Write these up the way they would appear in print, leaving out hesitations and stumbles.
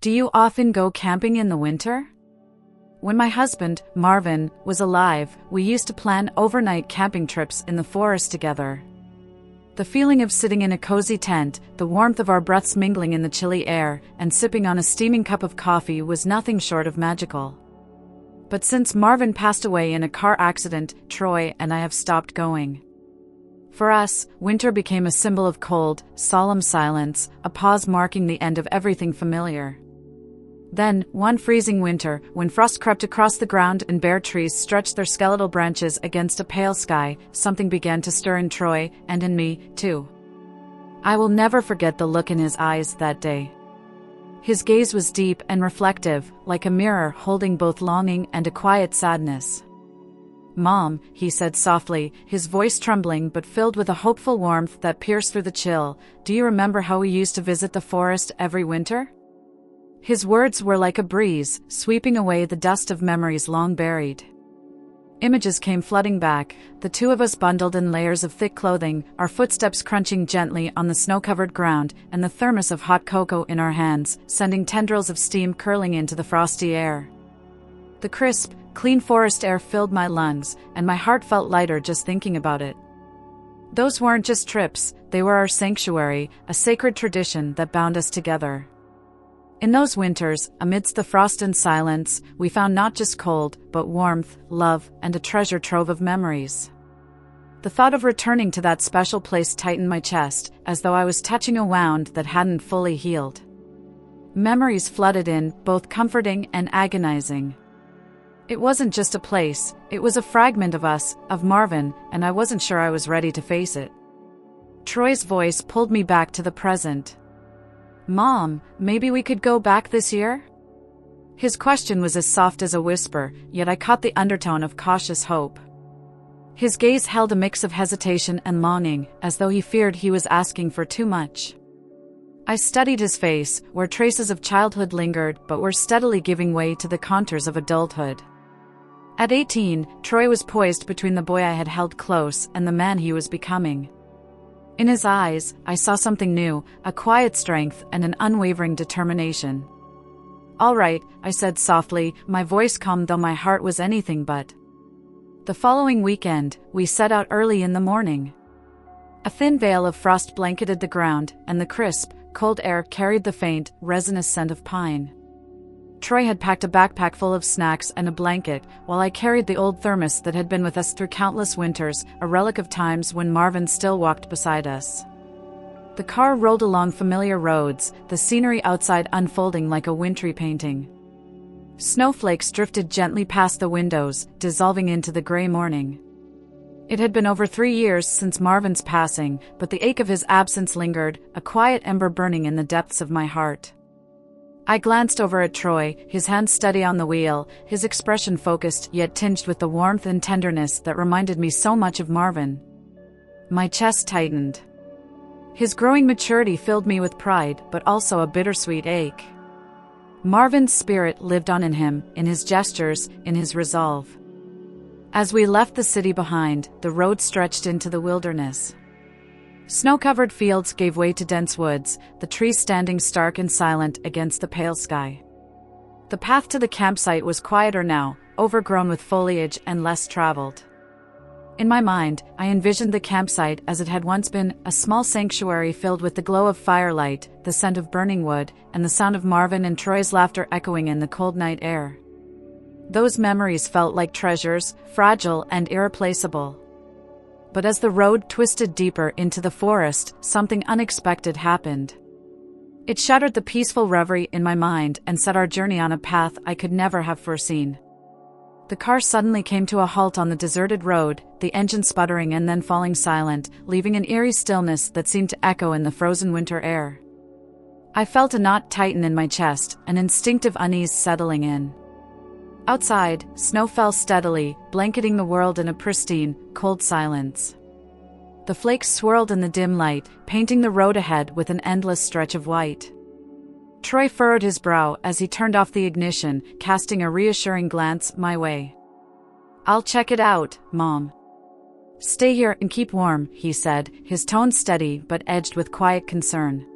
Do you often go camping in the winter? When my husband, Marvin, was alive, we used to plan overnight camping trips in the forest together. The feeling of sitting in a cozy tent, the warmth of our breaths mingling in the chilly air, and sipping on a steaming cup of coffee was nothing short of magical. But since Marvin passed away in a car accident, Troy and I have stopped going. For us, winter became a symbol of cold, solemn silence, a pause marking the end of everything familiar. Then, one freezing winter, when frost crept across the ground and bare trees stretched their skeletal branches against a pale sky, something began to stir in Troy, and in me, too. I will never forget the look in his eyes that day. His gaze was deep and reflective, like a mirror holding both longing and a quiet sadness. "Mom," he said softly, his voice trembling but filled with a hopeful warmth that pierced through the chill, "do you remember how we used to visit the forest every winter?" His words were like a breeze, sweeping away the dust of memories long buried. Images came flooding back, the two of us bundled in layers of thick clothing, our footsteps crunching gently on the snow-covered ground, and the thermos of hot cocoa in our hands, sending tendrils of steam curling into the frosty air. The crisp, clean forest air filled my lungs, and my heart felt lighter just thinking about it. Those weren't just trips, they were our sanctuary, a sacred tradition that bound us together. In those winters, amidst the frost and silence, we found not just cold, but warmth, love, and a treasure trove of memories. The thought of returning to that special place tightened my chest, as though I was touching a wound that hadn't fully healed. Memories flooded in, both comforting and agonizing. It wasn't just a place, it was a fragment of us, of Marvin, and I wasn't sure I was ready to face it. Troy's voice pulled me back to the present. "Mom, maybe we could go back this year?" His question was as soft as a whisper, yet I caught the undertone of cautious hope. His gaze held a mix of hesitation and longing, as though he feared he was asking for too much. I studied his face, where traces of childhood lingered but were steadily giving way to the contours of adulthood. At 18, Troy was poised between the boy I had held close and the man he was becoming. In his eyes, I saw something new, a quiet strength and an unwavering determination. "All right," I said softly, my voice calm though my heart was anything but. The following weekend, we set out early in the morning. A thin veil of frost blanketed the ground, and the crisp, cold air carried the faint, resinous scent of pine. Troy had packed a backpack full of snacks and a blanket, while I carried the old thermos that had been with us through countless winters, a relic of times when Marvin still walked beside us. The car rolled along familiar roads, the scenery outside unfolding like a wintry painting. Snowflakes drifted gently past the windows, dissolving into the gray morning. It had been over 3 years since Marvin's passing, but the ache of his absence lingered, a quiet ember burning in the depths of my heart. I glanced over at Troy, his hands steady on the wheel, his expression focused yet tinged with the warmth and tenderness that reminded me so much of Marvin. My chest tightened. His growing maturity filled me with pride, but also a bittersweet ache. Marvin's spirit lived on in him, in his gestures, in his resolve. As we left the city behind, the road stretched into the wilderness. Snow-covered fields gave way to dense woods, the trees standing stark and silent against the pale sky. The path to the campsite was quieter now, overgrown with foliage and less traveled. In my mind, I envisioned the campsite as it had once been, a small sanctuary filled with the glow of firelight, the scent of burning wood, and the sound of Marvin and Troy's laughter echoing in the cold night air. Those memories felt like treasures, fragile and irreplaceable. But as the road twisted deeper into the forest, something unexpected happened. It shattered the peaceful reverie in my mind and set our journey on a path I could never have foreseen. The car suddenly came to a halt on the deserted road, the engine sputtering and then falling silent, leaving an eerie stillness that seemed to echo in the frozen winter air. I felt a knot tighten in my chest, an instinctive unease settling in. Outside, snow fell steadily, blanketing the world in a pristine, cold silence. The flakes swirled in the dim light, painting the road ahead with an endless stretch of white. Troy furrowed his brow as he turned off the ignition, casting a reassuring glance my way. "I'll check it out, Mom." "Stay here and keep warm," he said, his tone steady but edged with quiet concern.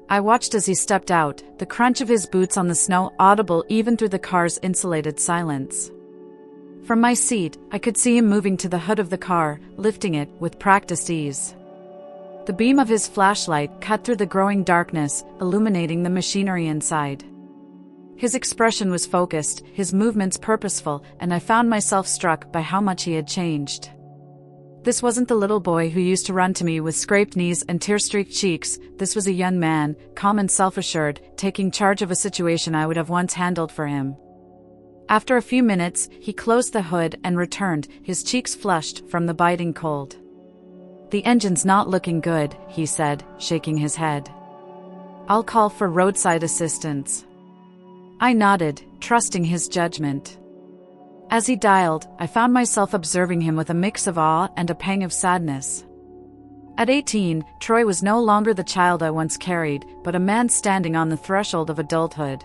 I watched as he stepped out, the crunch of his boots on the snow audible even through the car's insulated silence. From my seat, I could see him moving to the hood of the car, lifting it with practiced ease. The beam of his flashlight cut through the growing darkness, illuminating the machinery inside. His expression was focused, his movements purposeful, and I found myself struck by how much he had changed. This wasn't the little boy who used to run to me with scraped knees and tear-streaked cheeks. This was a young man, calm and self-assured, taking charge of a situation I would have once handled for him. After a few minutes, he closed the hood and returned, his cheeks flushed from the biting cold. "The engine's not looking good," he said, shaking his head. "I'll call for roadside assistance." I nodded, trusting his judgment. As he dialed, I found myself observing him with a mix of awe and a pang of sadness. At 18, Troy was no longer the child I once carried, but a man standing on the threshold of adulthood.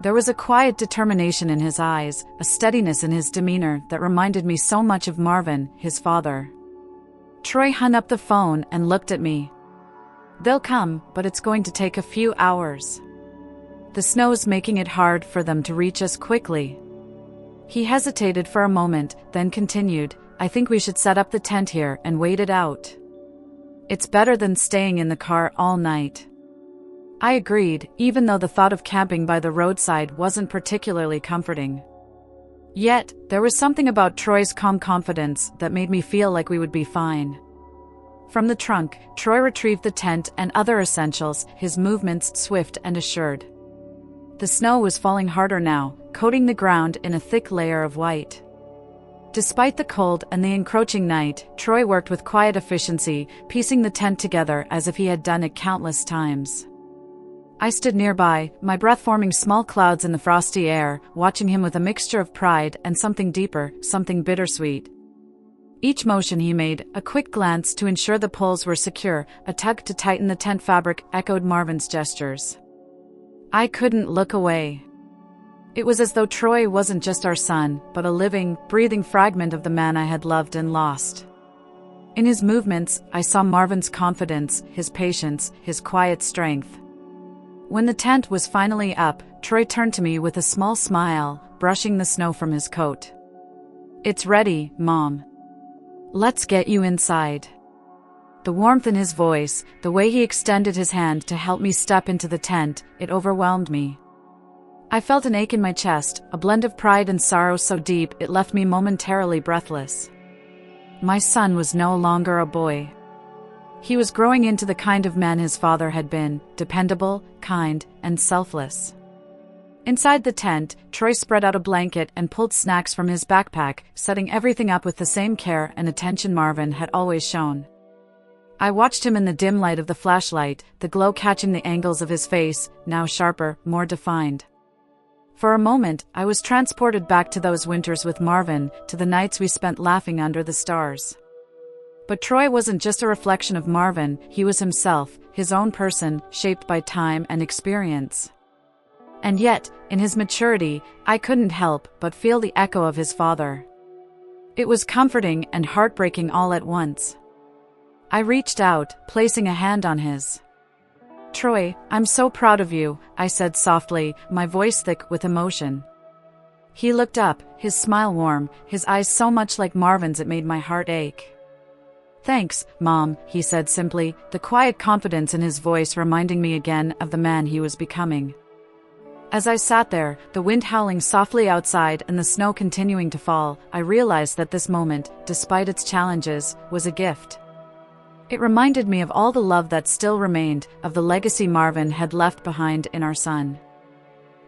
There was a quiet determination in his eyes, a steadiness in his demeanor that reminded me so much of Marvin, his father. Troy hung up the phone and looked at me. "They'll come, but it's going to take a few hours. The snow's making it hard for them to reach us quickly." He hesitated for a moment, then continued, "I think we should set up the tent here and wait it out. It's better than staying in the car all night." I agreed, even though the thought of camping by the roadside wasn't particularly comforting. Yet, there was something about Troy's calm confidence that made me feel like we would be fine. From the trunk, Troy retrieved the tent and other essentials, his movements swift and assured. The snow was falling harder now, coating the ground in a thick layer of white. Despite the cold and the encroaching night, Troy worked with quiet efficiency, piecing the tent together as if he had done it countless times. I stood nearby, my breath forming small clouds in the frosty air, watching him with a mixture of pride and something deeper, something bittersweet. Each motion he made, a quick glance to ensure the poles were secure, a tug to tighten the tent fabric, echoed Marvin's gestures. I couldn't look away. It was as though Troy wasn't just our son, but a living, breathing fragment of the man I had loved and lost. In his movements, I saw Marvin's confidence, his patience, his quiet strength. When the tent was finally up, Troy turned to me with a small smile, brushing the snow from his coat. "It's ready, Mom. Let's get you inside." The warmth in his voice, the way he extended his hand to help me step into the tent, it overwhelmed me. I felt an ache in my chest, a blend of pride and sorrow so deep it left me momentarily breathless. My son was no longer a boy. He was growing into the kind of man his father had been, dependable, kind, and selfless. Inside the tent, Troy spread out a blanket and pulled snacks from his backpack, setting everything up with the same care and attention Marvin had always shown. I watched him in the dim light of the flashlight, the glow catching the angles of his face, now sharper, more defined. For a moment, I was transported back to those winters with Marvin, to the nights we spent laughing under the stars. But Troy wasn't just a reflection of Marvin, he was himself, his own person, shaped by time and experience. And yet, in his maturity, I couldn't help but feel the echo of his father. It was comforting and heartbreaking all at once. I reached out, placing a hand on his. "Troy, I'm so proud of you," I said softly, my voice thick with emotion. He looked up, his smile warm, his eyes so much like Marvin's it made my heart ache. "Thanks, Mom," he said simply, the quiet confidence in his voice reminding me again of the man he was becoming. As I sat there, the wind howling softly outside and the snow continuing to fall, I realized that this moment, despite its challenges, was a gift. It reminded me of all the love that still remained, of the legacy Marvin had left behind in our son.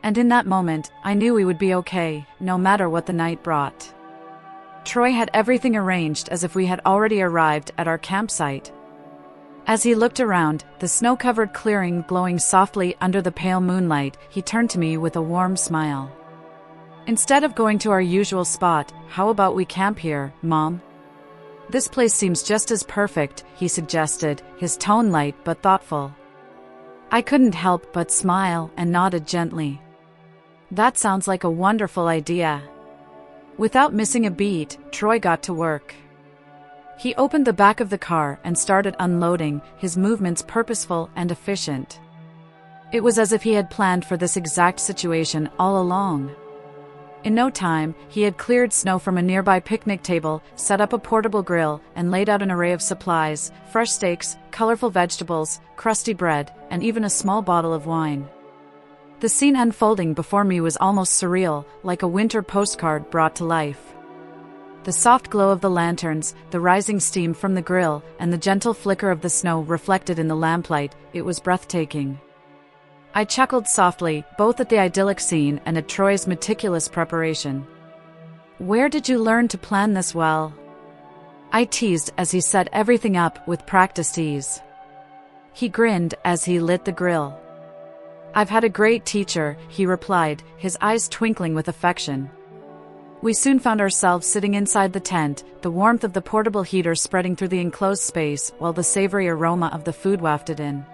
And in that moment, I knew we would be okay, no matter what the night brought. Troy had everything arranged as if we had already arrived at our campsite. As he looked around, the snow-covered clearing glowing softly under the pale moonlight, he turned to me with a warm smile. "Instead of going to our usual spot, how about we camp here, Mom? This place seems just as perfect," he suggested, his tone light but thoughtful. I couldn't help but smile and nodded gently. "That sounds like a wonderful idea." Without missing a beat, Troy got to work. He opened the back of the car and started unloading, his movements purposeful and efficient. It was as if he had planned for this exact situation all along. In no time, he had cleared snow from a nearby picnic table, set up a portable grill, and laid out an array of supplies: fresh steaks, colorful vegetables, crusty bread, and even a small bottle of wine. The scene unfolding before me was almost surreal, like a winter postcard brought to life. The soft glow of the lanterns, the rising steam from the grill, and the gentle flicker of the snow reflected in the lamplight, it was breathtaking. I chuckled softly, both at the idyllic scene and at Troy's meticulous preparation. "Where did you learn to plan this well?" I teased as he set everything up with practiced ease. He grinned as he lit the grill. "I've had a great teacher," he replied, his eyes twinkling with affection. We soon found ourselves sitting inside the tent, the warmth of the portable heater spreading through the enclosed space while the savory aroma of the food wafted in.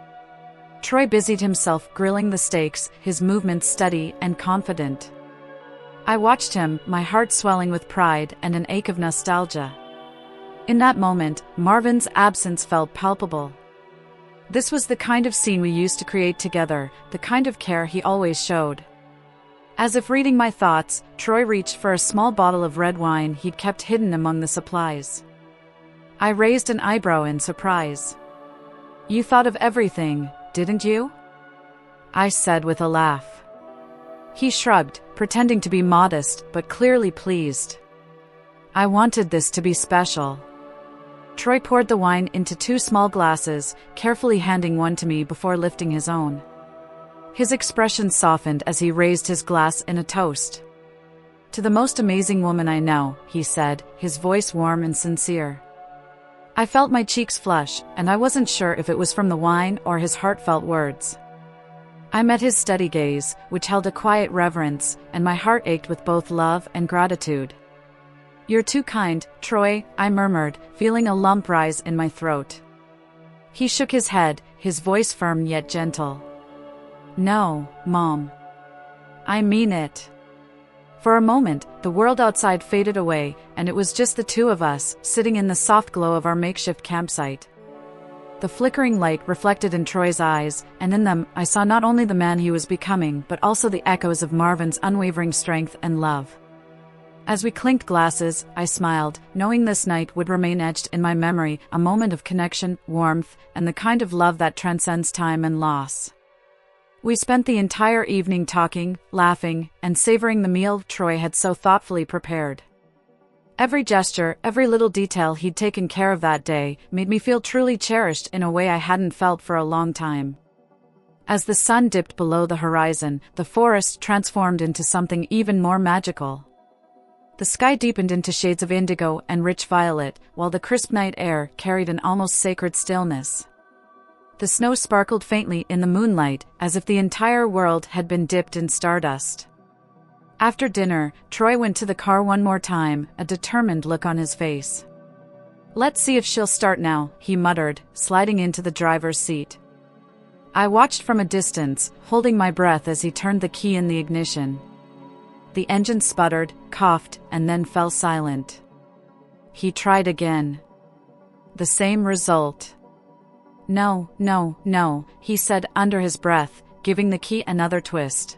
Troy busied himself grilling the steaks, his movements steady and confident. I watched him, my heart swelling with pride and an ache of nostalgia. In that moment, Marvin's absence felt palpable. This was the kind of scene we used to create together, the kind of care he always showed. As if reading my thoughts, Troy reached for a small bottle of red wine he'd kept hidden among the supplies. I raised an eyebrow in surprise. "You thought of everything, didn't you?" I said with a laugh. He shrugged, pretending to be modest but clearly pleased. "I wanted this to be special." Troy poured the wine into 2 small glasses, carefully handing one to me before lifting his own. His expression softened as he raised his glass in a toast. "To the most amazing woman I know," he said, his voice warm and sincere. I felt my cheeks flush, and I wasn't sure if it was from the wine or his heartfelt words. I met his steady gaze, which held a quiet reverence, and my heart ached with both love and gratitude. "You're too kind, Troy," I murmured, feeling a lump rise in my throat. He shook his head, his voice firm yet gentle. "No, Mom. I mean it." For a moment, the world outside faded away, and it was just the 2 of us, sitting in the soft glow of our makeshift campsite. The flickering light reflected in Troy's eyes, and in them, I saw not only the man he was becoming but also the echoes of Marvin's unwavering strength and love. As we clinked glasses, I smiled, knowing this night would remain etched in my memory, a moment of connection, warmth, and the kind of love that transcends time and loss. We spent the entire evening talking, laughing, and savoring the meal Troy had so thoughtfully prepared. Every gesture, every little detail he'd taken care of that day, made me feel truly cherished in a way I hadn't felt for a long time. As the sun dipped below the horizon, the forest transformed into something even more magical. The sky deepened into shades of indigo and rich violet, while the crisp night air carried an almost sacred stillness. The snow sparkled faintly in the moonlight, as if the entire world had been dipped in stardust. After dinner, Troy went to the car one more time, a determined look on his face. "Let's see if she'll start now," he muttered, sliding into the driver's seat. I watched from a distance, holding my breath as he turned the key in the ignition. The engine sputtered, coughed, and then fell silent. He tried again. The same result. "No, no, no," he said under his breath, giving the key another twist.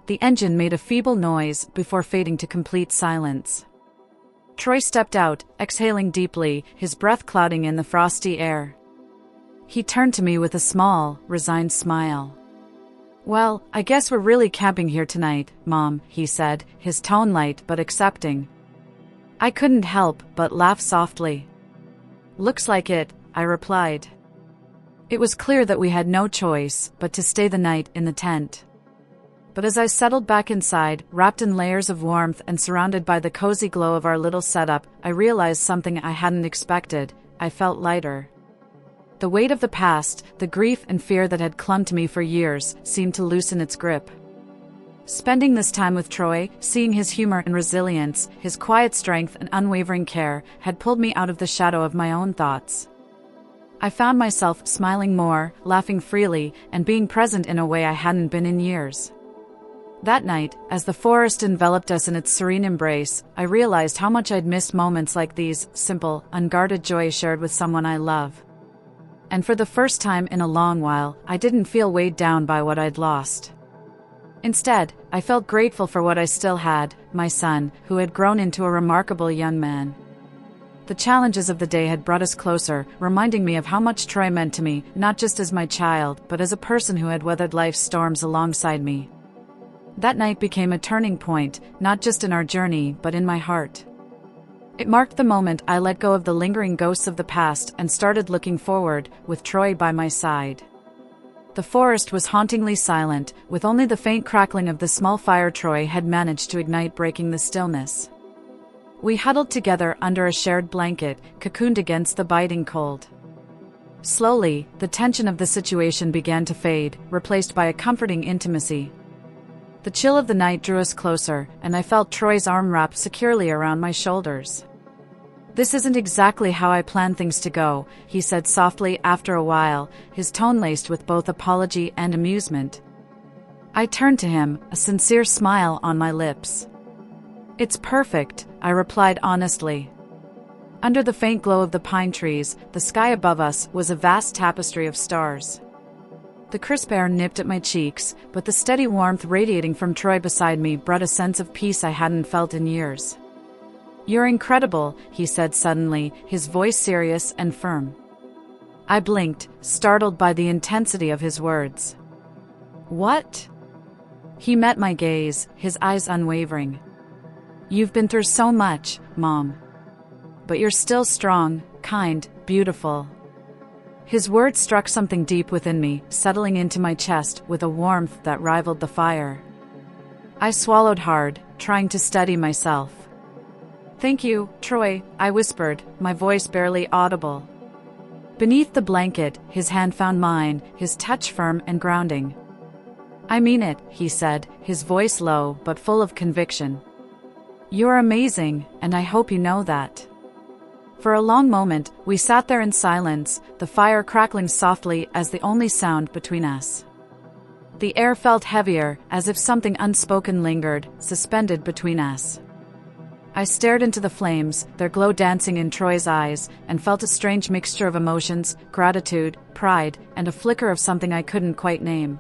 The engine made a feeble noise before fading to complete silence. Troy stepped out, exhaling deeply, his breath clouding in the frosty air. He turned to me with a small, resigned smile. "Well, I guess we're really camping here tonight, Mom," he said, his tone light but accepting. I couldn't help but laugh softly. "Looks like it," I replied. It was clear that we had no choice but to stay the night in the tent. But as I settled back inside, wrapped in layers of warmth and surrounded by the cozy glow of our little setup, I realized something I hadn't expected. I felt lighter. The weight of the past, the grief and fear that had clung to me for years, seemed to loosen its grip. Spending this time with Troy, seeing his humor and resilience, his quiet strength and unwavering care, had pulled me out of the shadow of my own thoughts. I found myself smiling more, laughing freely, and being present in a way I hadn't been in years. That night, as the forest enveloped us in its serene embrace, I realized how much I'd missed moments like these, simple, unguarded joy shared with someone I love. And for the first time in a long while, I didn't feel weighed down by what I'd lost. Instead, I felt grateful for what I still had, my son, who had grown into a remarkable young man. The challenges of the day had brought us closer, reminding me of how much Troy meant to me, not just as my child, but as a person who had weathered life's storms alongside me. That night became a turning point, not just in our journey, but in my heart. It marked the moment I let go of the lingering ghosts of the past and started looking forward, with Troy by my side. The forest was hauntingly silent, with only the faint crackling of the small fire Troy had managed to ignite breaking the stillness. We huddled together under a shared blanket, cocooned against the biting cold. Slowly, the tension of the situation began to fade, replaced by a comforting intimacy. The chill of the night drew us closer, and I felt Troy's arm wrapped securely around my shoulders. "This isn't exactly how I planned things to go," he said softly after a while, his tone laced with both apology and amusement. I turned to him, a sincere smile on my lips. "It's perfect," I replied honestly. Under the faint glow of the pine trees, the sky above us was a vast tapestry of stars. The crisp air nipped at my cheeks, but the steady warmth radiating from Troy beside me brought a sense of peace I hadn't felt in years. "You're incredible," he said suddenly, his voice serious and firm. I blinked, startled by the intensity of his words. "What?" He met my gaze, his eyes unwavering. "You've been through so much, Mom. But you're still strong, kind, beautiful." His words struck something deep within me, settling into my chest with a warmth that rivaled the fire. I swallowed hard, trying to steady myself. "Thank you, Troy," I whispered, my voice barely audible. Beneath the blanket, his hand found mine, his touch firm and grounding. "I mean it," he said, his voice low but full of conviction. "You're amazing, and I hope you know that." For a long moment, we sat there in silence, the fire crackling softly as the only sound between us. The air felt heavier, as if something unspoken lingered, suspended between us. I stared into the flames, their glow dancing in Troy's eyes, and felt a strange mixture of emotions, gratitude, pride, and a flicker of something I couldn't quite name.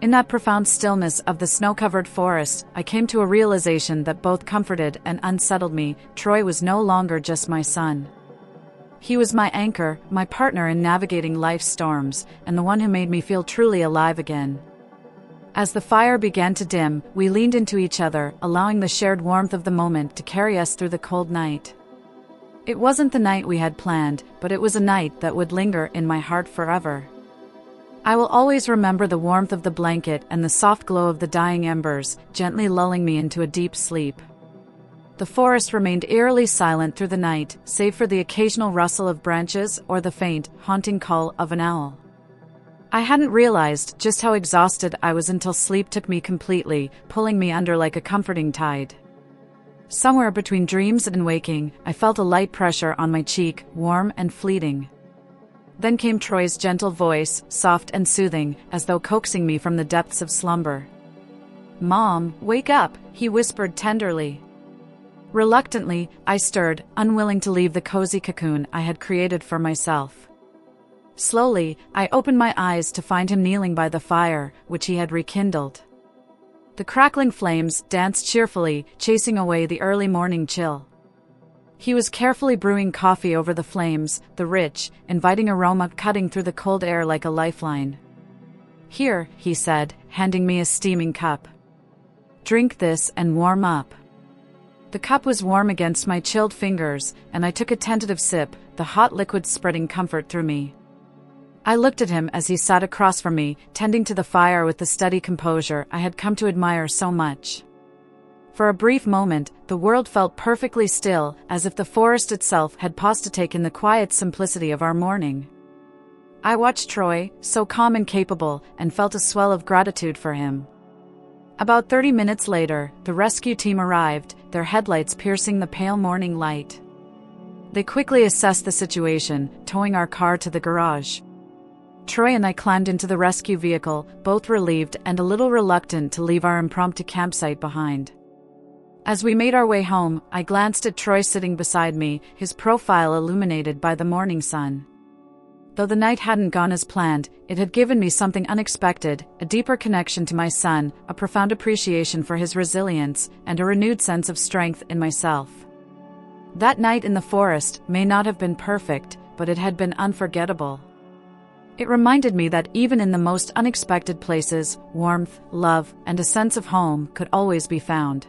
In that profound stillness of the snow-covered forest, I came to a realization that both comforted and unsettled me. Troy was no longer just my son. He was my anchor, my partner in navigating life's storms, and the one who made me feel truly alive again. As the fire began to dim, we leaned into each other, allowing the shared warmth of the moment to carry us through the cold night. It wasn't the night we had planned, but it was a night that would linger in my heart forever. I will always remember the warmth of the blanket and the soft glow of the dying embers, gently lulling me into a deep sleep. The forest remained eerily silent through the night, save for the occasional rustle of branches or the faint, haunting call of an owl. I hadn't realized just how exhausted I was until sleep took me completely, pulling me under like a comforting tide. Somewhere between dreams and waking, I felt a light pressure on my cheek, warm and fleeting. Then came Troy's gentle voice, soft and soothing, as though coaxing me from the depths of slumber. "Mom, wake up," he whispered tenderly. Reluctantly, I stirred, unwilling to leave the cozy cocoon I had created for myself. Slowly, I opened my eyes to find him kneeling by the fire, which he had rekindled. The crackling flames danced cheerfully, chasing away the early morning chill. He was carefully brewing coffee over the flames, the rich, inviting aroma cutting through the cold air like a lifeline. "Here," he said, handing me a steaming cup. "Drink this and warm up." The cup was warm against my chilled fingers, and I took a tentative sip, the hot liquid spreading comfort through me. I looked at him as he sat across from me, tending to the fire with the steady composure I had come to admire so much. For a brief moment, the world felt perfectly still, as if the forest itself had paused to take in the quiet simplicity of our morning. I watched Troy, so calm and capable, and felt a swell of gratitude for him. About 30 minutes later, the rescue team arrived, their headlights piercing the pale morning light. They quickly assessed the situation, towing our car to the garage. Troy and I climbed into the rescue vehicle, both relieved and a little reluctant to leave our impromptu campsite behind. As we made our way home, I glanced at Troy sitting beside me, his profile illuminated by the morning sun. Though the night hadn't gone as planned, it had given me something unexpected, a deeper connection to my son, a profound appreciation for his resilience, and a renewed sense of strength in myself. That night in the forest may not have been perfect, but it had been unforgettable. It reminded me that even in the most unexpected places, warmth, love, and a sense of home could always be found.